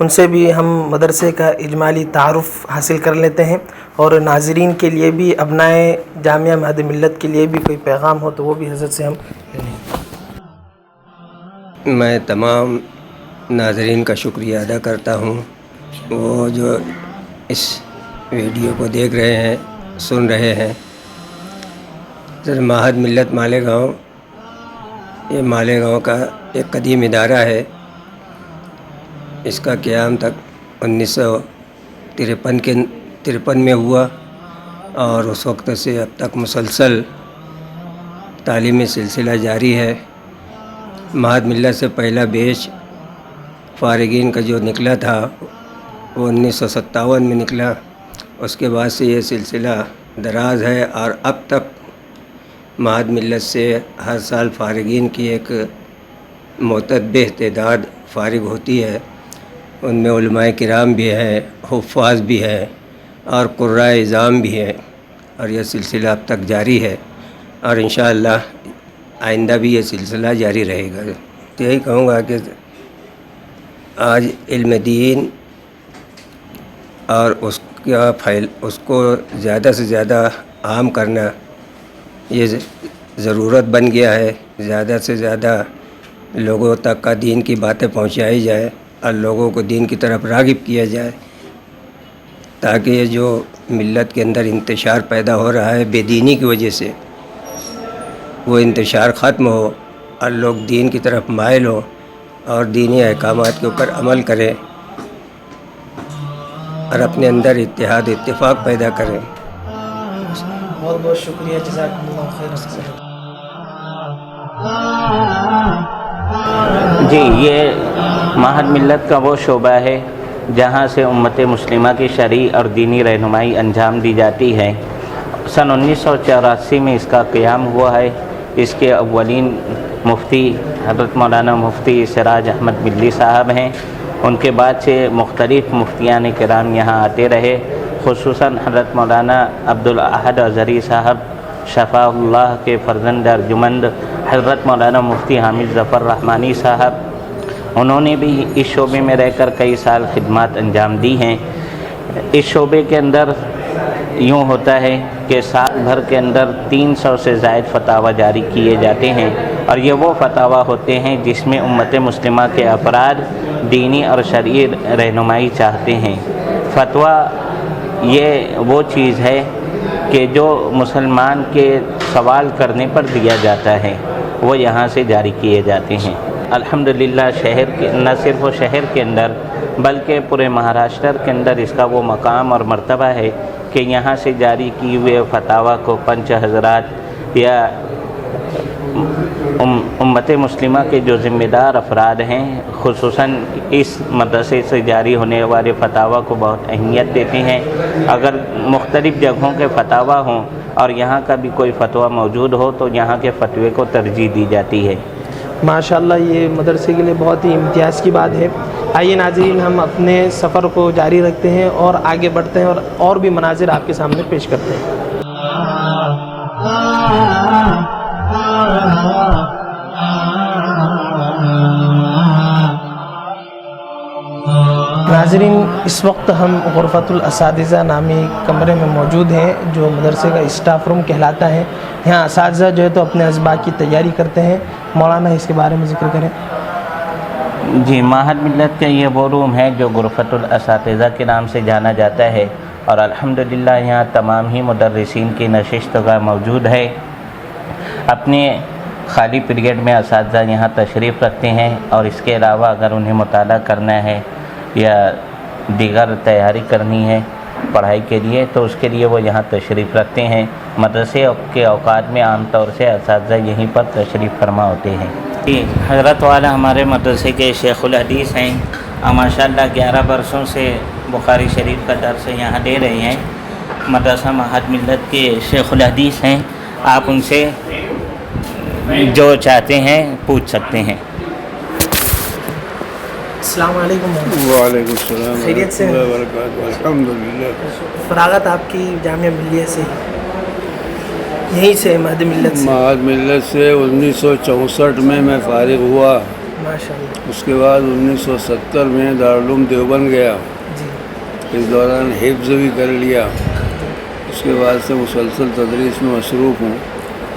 ان سے بھی ہم مدرسے کا اجمالی تعارف حاصل کر لیتے ہیں، اور ناظرین کے لیے بھی، ابنائے جامعہ مہد ملت کے لیے بھی کوئی پیغام ہو تو وہ بھی حضرت سے ہم لے لیں۔ میں تمام ناظرین کا شکریہ ادا کرتا ہوں، وہ جو اس ویڈیو کو دیکھ رہے ہیں، سن رہے ہیں۔ مہد ملت مالیگاؤں، یہ مالیگاؤں کا ایک قدیم ادارہ ہے۔ اس کا قیام تک 1953 میں ہوا، اور اس وقت سے اب تک مسلسل تعلیمی سلسلہ جاری ہے۔ مہد ملت سے پہلا بیچ فارغین کا جو نکلا تھا وہ 1957 میں نکلا۔ اس کے بعد سے یہ سلسلہ دراز ہے، اور اب تک مہد ملت سے ہر سال فارغین کی ایک معتدل تعداد فارغ ہوتی ہے۔ ان میں علماء کرام بھی ہیں، حفاظ بھی ہیں، اور قرۂ اعظام بھی ہیں، اور یہ سلسلہ اب تک جاری ہے، اور انشاءاللہ آئندہ بھی یہ سلسلہ جاری رہے گا۔ یہی کہوں گا کہ آج علم دین اور اس کو زیادہ سے زیادہ عام کرنا یہ ضرورت بن گیا ہے۔ زیادہ سے زیادہ لوگوں تک کا دین کی باتیں پہنچائی جائے، اور لوگوں کو دین کی طرف راغب کیا جائے، تاکہ یہ جو ملت کے اندر انتشار پیدا ہو رہا ہے بے دینی کی وجہ سے، وہ انتشار ختم ہو، اور لوگ دین کی طرف مائل ہوں، اور دینی احکامات کے اوپر عمل کریں، اور اپنے اندر اتحاد اتفاق پیدا کریں۔ بہت بہت شکریہ، جزاکم اللہ خیر۔ جی، یہ مہد ملت کا وہ شعبہ ہے جہاں سے امت مسلمہ کی شرعی اور دینی رہنمائی انجام دی جاتی ہے۔ سن 1984 میں اس کا قیام ہوا ہے۔ اس کے اولین مفتی حضرت مولانا مفتی سراج احمد ملی صاحب ہیں۔ ان کے بعد سے مختلف مفتیان کرام یہاں آتے رہے، خصوصاً حضرت مولانا عبدالاحد اظہری صاحب شفاء اللہ کے فرزند ارجمند، حضرت مولانا مفتی حامد ظفر رحمانی صاحب، انہوں نے بھی اس شعبے میں رہ کر کئی سال خدمات انجام دی ہیں۔ اس شعبے کے اندر یوں ہوتا ہے کہ سال بھر کے اندر 300 سے زائد فتاوی جاری کیے جاتے ہیں، اور یہ وہ فتاوی ہوتے ہیں جس میں امت مسلمہ کے افراد دینی اور شرعی رہنمائی چاہتے ہیں۔ فتویٰ یہ وہ چیز ہے کہ جو مسلمان کے سوال کرنے پر دیا جاتا ہے، وہ یہاں سے جاری کیے جاتے ہیں۔ الحمدللہ شہر کے، نہ صرف شہر کے اندر بلکہ پورے مہاراشٹر کے اندر اس کا وہ مقام اور مرتبہ ہے کہ یہاں سے جاری کیے ہوئے فتاویٰ کو پنچ حضرات یا امت مسلمہ کے جو ذمہ دار افراد ہیں، خصوصاً اس مدرسے سے جاری ہونے والے فتاویٰ کو بہت اہمیت دیتے ہیں۔ اگر مختلف جگہوں کے فتاویٰ ہوں اور یہاں کا بھی کوئی فتویٰ موجود ہو تو یہاں کے فتوے کو ترجیح دی جاتی ہے۔ ماشاءاللہ، یہ مدرسے کے لیے بہت ہی امتیاز کی بات ہے۔ آئیے ناظرین، ہم اپنے سفر کو جاری رکھتے ہیں اور آگے بڑھتے ہیں، اور بھی مناظر آپ کے سامنے پیش کرتے ہیں۔ ناظرین، اس وقت ہم غرفۃ الاساتذہ نامی کمرے میں موجود ہیں، جو مدرسے کا اسٹاف روم کہلاتا ہے۔ یہاں اساتذہ جو ہے تو اپنے اسباق کی تیاری کرتے ہیں۔ مولانا اس کے بارے میں ذکر کریں۔ جی، مہد ملت کا یہ وہ روم ہے جو غرفۃ الاساتذہ کے نام سے جانا جاتا ہے، اور الحمدللہ یہاں تمام ہی مدرسین کی نشست گاہ موجود ہے۔ اپنے خالی پیریڈ میں اساتذہ یہاں تشریف رکھتے ہیں، اور اس کے علاوہ اگر انہیں مطالعہ کرنا ہے یا دیگر تیاری کرنی ہے پڑھائی کے لیے تو اس کے لیے وہ یہاں تشریف رکھتے ہیں۔ مدرسے کے اوقات میں عام طور سے اساتذہ یہیں پر تشریف فرما ہوتے ہیں۔ جی، حضرت والا ہمارے مدرسے کے شیخ الحدیث ہیں، ماشاءاللہ 11 برسوں سے بخاری شریف کا درس یہاں دے رہے ہیں۔ مدرسہ مہد ملت کے شیخ الحدیث ہیں، آپ ان سے جو چاہتے ہیں پوچھ سکتے ہیں۔ السلام علیکم۔ وعلیکم السلام خیریت سے؟ ورحمۃ اللہ وبرکاتہ۔ الحمدللہ۔ فراغت آپ کی جامعہ ملیہ سے، یہیں سے مہد ملت سے؟ مہد ملت سے 1964 میں فارغ ہوا، ماشاء اللہ. اس کے بعد 1970 میں دارالعلوم دیوبند گیا. جی اس دوران حفظ بھی کر لیا. اس کے بعد سے مسلسل تدریس میں مصروف ہوں.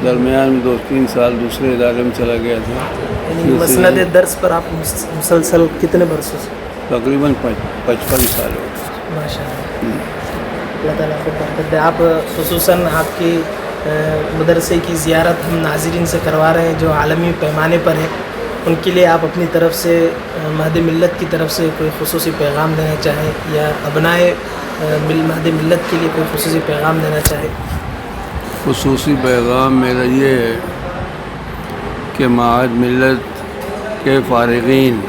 درمیان میں 2-3 سال دوسرے ادارے میں چلا گیا تھا. یعنی مسند درس پر آپ مسلسل کتنے برسوں سے؟ تقریباً 55 سال ہو گئے. ماشاء اللہ. اللہ تعالیٰ کو برکت دے. آپ خصوصاً آپ کی مدرسے کی زیارت ہم ناظرین سے کروا رہے ہیں جو عالمی پیمانے پر ہیں. ان کے لیے آپ اپنی طرف سے مہد ملت کی طرف سے کوئی خصوصی پیغام دینا چاہیں یا ابنائے مہد ملت کے لیے کوئی خصوصی پیغام دینا چاہیں؟ خصوصی پیغام میرا یہ ہے کہ معہد ملت کے فارغین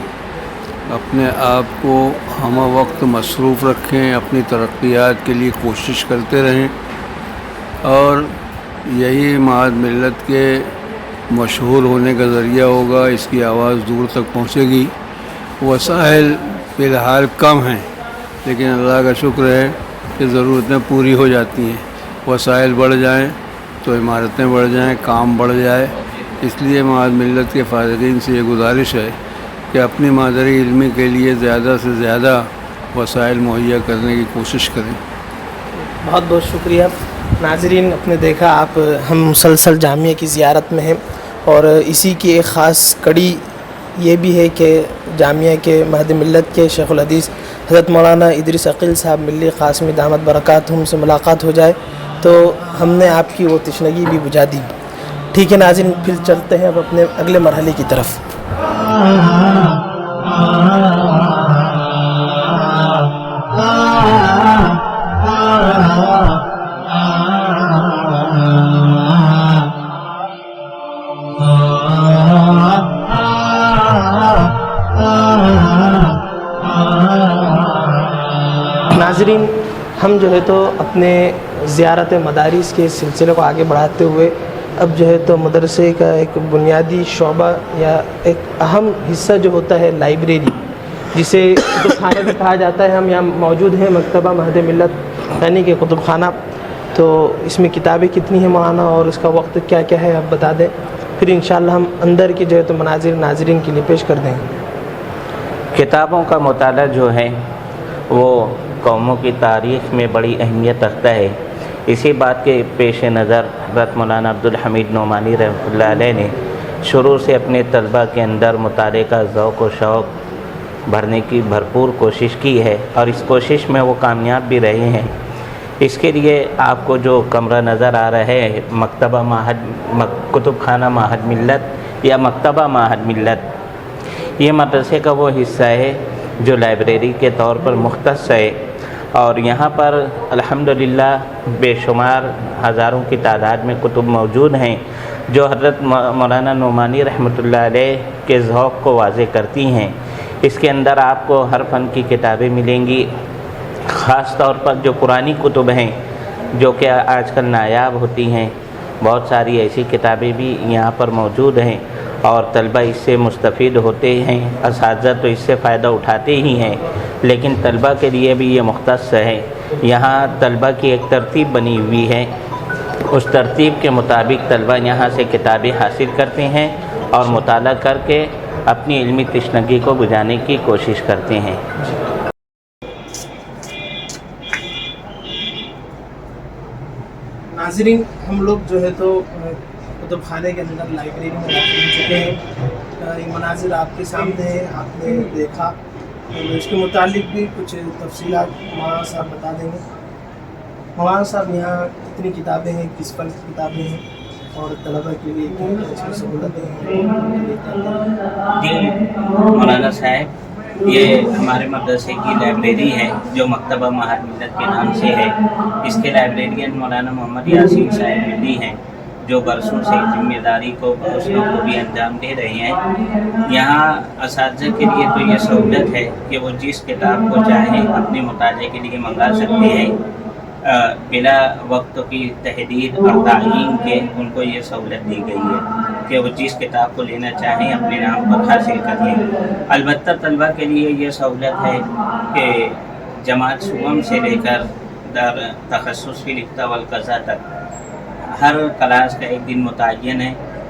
اپنے آپ کو ہمہ وقت مصروف رکھیں، اپنی ترقیات کے لیے کوشش کرتے رہیں، اور یہی معہد ملت کے مشہور ہونے کا ذریعہ ہوگا. اس کی آواز دور تک پہنچے گی. وسائل فی الحال کم ہیں، لیکن اللہ کا شکر ہے کہ ضرورتیں پوری ہو جاتی ہیں. وسائل بڑھ جائیں تو عمارتیں بڑھ جائیں، کام بڑھ جائے. اس لیے معہد ملت کے فارغین سے یہ گزارش ہے کہ اپنی مادری علمی کے لیے زیادہ سے زیادہ وسائل مہیا کرنے کی کوشش کریں. بہت بہت شکریہ. ناظرین آپ نے دیکھا آپ ہم مسلسل جامعہ کی زیارت میں ہیں، اور اسی کی ایک خاص کڑی یہ بھی ہے کہ جامعہ کے مہد ملت کے شیخ الحدیث حضرت مولانا ادریس عقیل صاحب ملی قاسمی دامت برکاتہم سے ملاقات ہو جائے، تو ہم نے آپ کی وہ تشنگی بھی بجھا دی. ٹھیک ہے ناظرین، پھر چلتے ہیں اب اپنے اگلے مرحلے کی طرف. ناظرین، ہم جو ہے تو اپنے زیارت مدارس کے سلسلے کو آگے بڑھاتے ہوئے اب جو ہے تو مدرسے کا ایک بنیادی شعبہ یا ایک اہم حصہ جو ہوتا ہے لائبریری، جسے کتب خانہ بھی کہا جاتا ہے. ہم یہاں موجود ہیں مکتبہ مہد ملت یعنی کہ کتب خانہ. تو اس میں کتابیں کتنی ہیں مولانا اور اس کا وقت کیا کیا ہے آپ بتا دیں، پھر انشاءاللہ ہم اندر کے جو ہے تو مناظر ناظرین کے لیے پیش کر دیں. کتابوں کا مطالعہ جو ہے وہ قوموں کی تاریخ میں بڑی اہمیت رکھتا ہے. اسی بات کے پیش نظر حضرت مولانا عبدالحمید نعمانی رحمۃ اللہ علیہ نے شروع سے اپنے طلباء کے اندر مطالعے کا ذوق و شوق بھرنے کی بھرپور کوشش کی ہے، اور اس کوشش میں وہ کامیاب بھی رہے ہیں. اس کے لیے آپ کو جو کمرہ نظر آ رہا ہے مکتبہ کتب خانہ معہد ملت یا مکتبہ معہد ملت، یہ مدرسے کا وہ حصہ ہے جو لائبریری کے طور پر مختص ہے، اور یہاں پر الحمدللہ بے شمار ہزاروں کی تعداد میں کتب موجود ہیں جو حضرت مولانا نعمانی رحمۃ اللہ علیہ کے ذوق کو واضح کرتی ہیں. اس کے اندر آپ کو ہر فن کی کتابیں ملیں گی، خاص طور پر جو پرانی کتب ہیں جو کہ آج کل نایاب ہوتی ہیں. بہت ساری ایسی کتابیں بھی یہاں پر موجود ہیں، اور طلبہ اس سے مستفید ہوتے ہیں. اساتذہ تو اس سے فائدہ اٹھاتے ہی ہیں، لیکن طلبہ کے لیے بھی یہ مختص ہے. یہاں طلبہ کی ایک ترتیب بنی ہوئی ہے، اس ترتیب کے مطابق طلبہ یہاں سے کتابیں حاصل کرتے ہیں اور مطالعہ کر کے اپنی علمی تشنگی کو بجھانے کی کوشش کرتے ہیں. ناظرین، ہم لوگ جو ہے تو کتب خانے کے اندر لائبریری میں داخل ہو چکے ہیں. یہ مناظر آپ کے سامنے ہے، آپ نے دیکھا. اس کے متعلق بھی کچھ تفصیلات مولانا صاحب بتا دیں گے. مولانا صاحب، یہاں کتنی کتابیں ہیں، کس فن کی کتابیں ہیں، اور طلبہ کے لیے کیا سہولتیں ہیں؟ جی مولانا صاحب، یہ ہمارے مدرسے کی لائبریری ہے جو مکتبہ معہد ملت کے نام سے ہے. اس کے لائبریرین مولانا محمد یاسین صاحب ملی ہیں جو برسوں سے ذمہ داری کو بحسن کو بھی انجام دے رہے ہیں. یہاں اساتذہ کے لیے تو یہ سہولت ہے کہ وہ جس کتاب کو چاہیں اپنے مطالعے کے لیے منگا سکتے ہیں، بلا وقت کی تحدید اور تعیین کے. ان کو یہ سہولت دی گئی ہے کہ وہ جس کتاب کو لینا چاہیں اپنے نام پر حاصل کر لیں. البتہ طلبہ کے لیے یہ سہولت ہے کہ جماعت سوم سے لے کر در تخصص فی القضاء والقضاء تک ہر کلاس کا ایک دن متعین ہے.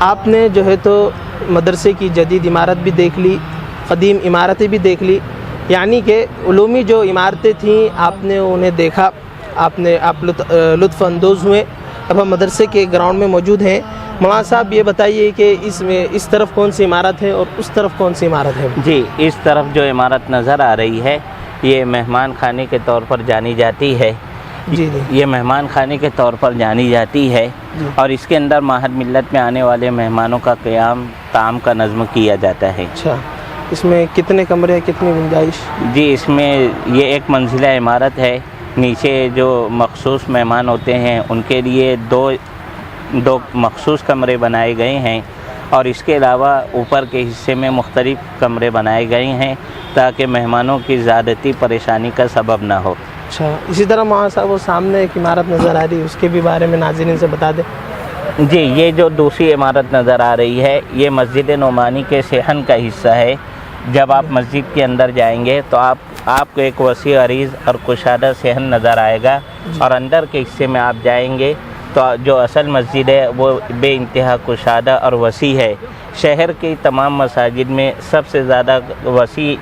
آپ نے جو ہے تو مدرسے کی جدید عمارت بھی دیکھ لی، قدیم عمارتیں بھی دیکھ لی، یعنی کہ علومی جو عمارتیں تھیں آپ نے انہیں دیکھا، آپ لطف اندوز ہوئے۔ اب ہم مدرسے کے گراؤنڈ میں موجود ہیں۔ مولانا صاحب یہ بتائیے کہ اس طرف کون سی عمارت ہے اور اس طرف کون سی عمارت ہے؟ جی، اس طرف جو عمارت نظر آ رہی ہے یہ مہمان خانے کے طور پر جانی جاتی ہے۔ جی جی یہ مہمان خانے کے طور پر جانی جاتی ہے جی۔ اور اس کے اندر ماہر ملت میں آنے والے مہمانوں کا قیام طعام کا نظم کیا جاتا ہے۔ اچھا، اس میں کتنے کمرے، کتنی گنجائش؟ جی، اس میں یہ ایک منزلہ عمارت ہے۔ نیچے جو مخصوص مہمان ہوتے ہیں ان کے لیے دو مخصوص کمرے بنائے گئے ہیں اور اس کے علاوہ اوپر کے حصے میں مختلف کمرے بنائے گئے ہیں تاکہ مہمانوں کی زیادتی پریشانی کا سبب نہ ہو۔ اچھا، اسی طرح مولانا صاحب وہ سامنے ایک عمارت نظر آ رہی ہے، اس کے بھی بارے میں ناظرین سے بتا دیں۔ جی، یہ جو دوسری عمارت نظر آ رہی ہے یہ مسجد نعمانی کے صحن کا حصہ ہے۔ جب آپ مسجد کے اندر جائیں گے تو آپ کو ایک وسیع عریض اور کشادہ صحن نظر آئے گا اور اندر کے حصے میں آپ جائیں گے تو جو اصل مسجد ہے وہ بے انتہا کشادہ اور وسیع ہے۔ شہر کی تمام مساجد میں سب سے زیادہ وسیع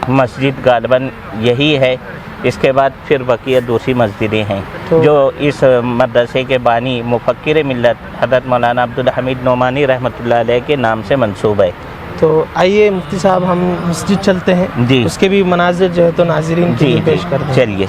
مسجد غالباً یہی ہے، اس کے بعد پھر بقیہ دوسری مسجدیں ہیں جو اس مدرسے کے بانی مفکر ملت حضرت مولانا عبدالحمید نعمانی رحمۃ اللہ علیہ کے نام سے منسوب ہے۔ تو آئیے مفتی صاحب ہم مسجد چلتے ہیں، جی، اس کے بھی مناظر جو ہے تو ناظرین کے لیے پیش کرتے ہیں۔ چلیے۔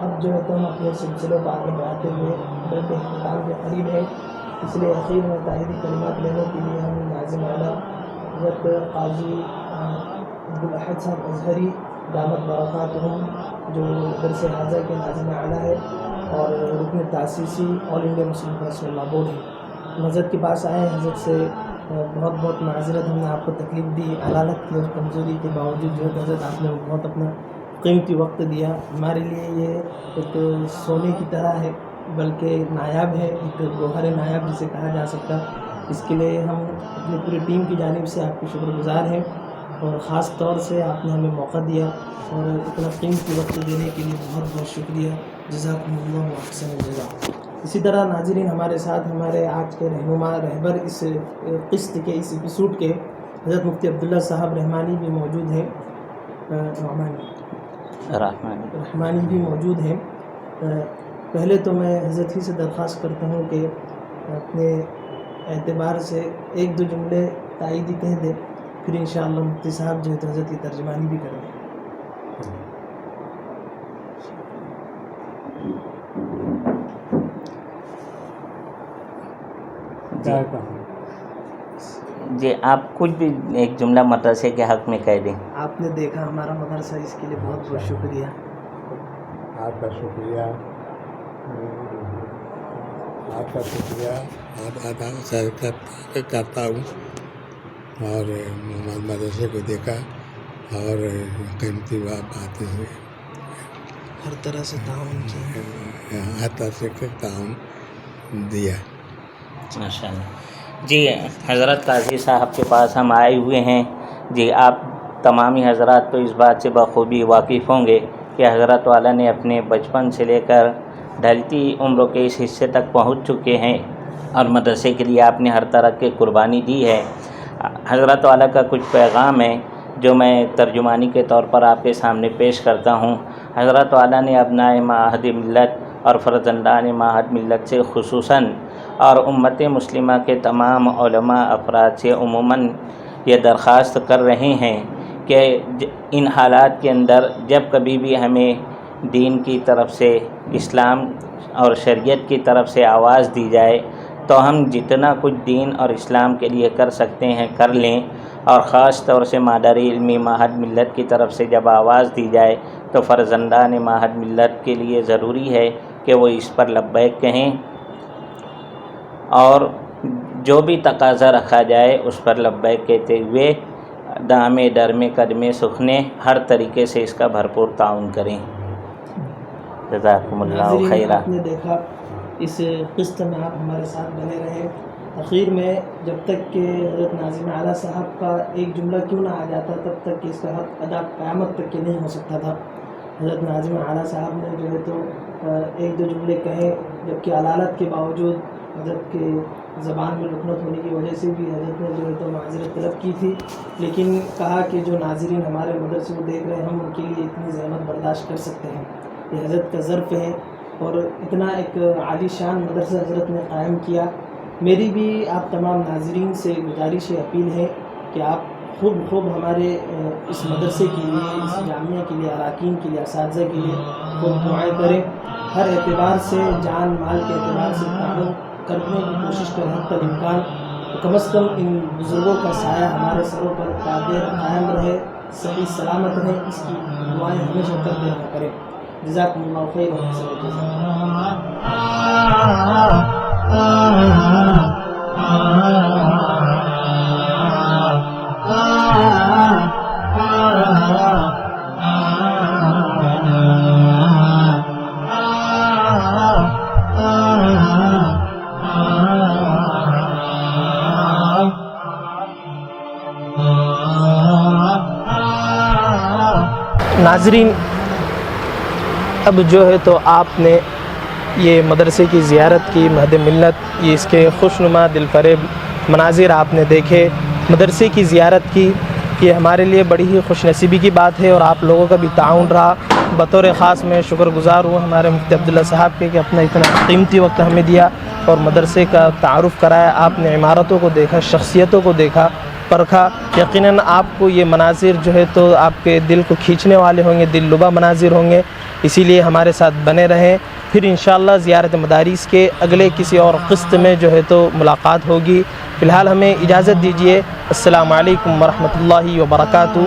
اب جو ہے تو ہم اپنے سلسلے کو آگے بڑھاتے ہوئے بلکہ اختتام کے قریب ہے، اس لیے اخیر میں تائیدی کلمات لینے کے لیے ہم ناظم اعلیٰ حضرت قاضی عبدالاحد صاحب اظہری دامت برکاتہم جو درس حاضر کے ناظم اعلیٰ ہے اور رکن تاسیسی آل انڈیا مسلم پرسنل لا بورڈ ہے، حضرت کے پاس آئے۔ حضرت سے بہت بہت معذرت، ہم نے آپ کو تکلیف دی، علالت کی اور کمزوری کے باوجود جو ہے حضرت آپ نے بہت اپنا قیمتی وقت دیا ہمارے لیے۔ یہ ایک سونے کی طرح ہے، بلکہ نایاب ہے، ایک گوہر نایاب جسے کہا جا سکتا۔ اس کے لیے ہم اپنی پوری ٹیم کی جانب سے آپ کے شکر گزار ہیں اور خاص طور سے آپ نے ہمیں موقع دیا اور اتنا قیمتی وقت دینے کے لیے بہت بہت شکریہ، جزاکم اللہ احسن الجزاء۔ اسی طرح ناظرین ہمارے ساتھ ہمارے آج کے رہنما رہبر اس قسط کے اس ایپیسوڈ کے حضرت مفتی عبداللہ صاحب رحمانی بھی موجود ہیں، رحمانی بھی موجود ہیں۔ پہلے تو میں حضرت ہی سے درخواست کرتا ہوں کہ اپنے اعتبار سے ایک دو جملے تائیدی کہہ دیں، پھر انشاءاللہ مفتی صاحب جو ہے تو حضرت کی ترجمانی بھی کریں۔ جی، آپ کچھ بھی ایک جملہ مدرسے کے حق میں کہہ دیں۔ آپ نے دیکھا ہمارا مدرسہ، اس کے لیے بہت بہت شکریہ۔ آپ کا شکریہ۔ آپ کا شکریہ ادا کرتا ہوں، اور محمد مدرسے کو دیکھا اور قیمتی باتیں ہر طرح سے تعاون کیا، ہر طرح سے تعاون دیا۔ ماشاء اللہ۔ جی حضرت قاضی صاحب کے پاس ہم آئے ہوئے ہیں۔ جی آپ تمامی حضرات تو اس بات سے بخوبی واقف ہوں گے کہ حضرت والا نے اپنے بچپن سے لے کر ڈھلتی عمر کے اس حصے تک پہنچ چکے ہیں اور مدرسے کے لیے آپ نے ہر طرح کی قربانی دی ہے۔ حضرت والا کا کچھ پیغام ہے جو میں ترجمانی کے طور پر آپ کے سامنے پیش کرتا ہوں۔ حضرت والا نے ابنائے معہد ملت اور فرزندان معہد ملت سے خصوصاً اور امت مسلمہ کے تمام علماء افراد سے عموماً یہ درخواست کر رہے ہیں کہ ان حالات کے اندر جب کبھی بھی ہمیں دین کی طرف سے، اسلام اور شریعت کی طرف سے آواز دی جائے تو ہم جتنا کچھ دین اور اسلام کے لیے کر سکتے ہیں کر لیں، اور خاص طور سے مادری علمی معہد ملت کی طرف سے جب آواز دی جائے تو فرزندان معہد ملت کے لیے ضروری ہے کہ وہ اس پر لبیک کہیں، اور جو بھی تقاضا رکھا جائے اس پر لبیک کہتے ہوئے دامے ڈرمے قدمے سکھنے ہر طریقے سے اس کا بھرپور تعاون کریں۔ جزاکم اللہ خیرہ۔ آپ نے دیکھا اس قسط میں آپ ہمارے ساتھ بنے رہے۔ تقریر میں جب تک کہ حضرت ناظم اعلیٰ صاحب کا ایک جملہ کیوں نہ آ جاتا تب تک کہ اس کا حق ادا قیامت تک کے نہیں ہو سکتا تھا۔ حضرت ناظم اعلیٰ صاحب نے جو ہے تو ایک دو جملے کہے، جبکہ علالت کے باوجود حضرت کے زبان میں لکنت ہونے کی وجہ سے بھی حضرت نے جو ہے تو معذرت طلب کی تھی، لیکن کہا کہ جو ناظرین ہمارے مدرسے کو دیکھ رہے ہیں ہم ان کے لیے اتنی زحمت برداشت کر سکتے ہیں، یہ حضرت کا ظرف ہے، اور اتنا ایک عالی شان مدرسہ حضرت نے قائم کیا۔ میری بھی آپ تمام ناظرین سے گزارش اپیل ہے کہ آپ خوب ہمارے اس مدرسے کے لیے، اس جامعہ کے لیے، اراکین کے لیے، اساتذہ کے لیے خوب دعائیں کریں، ہر اعتبار سے، جان مال کے اعتبار سے تعاون کرنے کی کوشش کریں حتی الامکان، کم از کم ان بزرگوں کا سایہ ہمارے سروں پر قائم رہے، صحیح سلامت رہے، اس کی دعائیں ہمیشہ کرتے رہا کریں۔ جزاکم اللہ خیر و حسن ناظرین، اب جو ہے تو آپ نے یہ مدرسے کی زیارت کی، مہد ملت، یہ اس کے خوشنما دل فریب مناظر آپ نے دیکھے، مدرسے کی زیارت کی، یہ ہمارے لیے بڑی ہی خوش نصیبی کی بات ہے، اور آپ لوگوں کا بھی تعاون رہا۔ بطور خاص میں شکر گزار ہوں ہمارے مفتی عبداللہ صاحب کے کہ اپنا اتنا قیمتی وقت ہمیں دیا اور مدرسے کا تعارف کرایا۔ آپ نے عمارتوں کو دیکھا، شخصیتوں کو دیکھا، پرکھا۔ یقیناً آپ کو یہ مناظر جو ہے تو آپ کے دل کو کھینچنے والے ہوں گے، دل لبا مناظر ہوں گے، اسی لیے ہمارے ساتھ بنے رہیں۔ پھر انشاءاللہ زیارت مدارس کے اگلے کسی اور قسط میں جو ہے تو ملاقات ہوگی۔ فی الحال ہمیں اجازت دیجیے۔ السلام علیکم ورحمۃ اللہ وبرکاتہ۔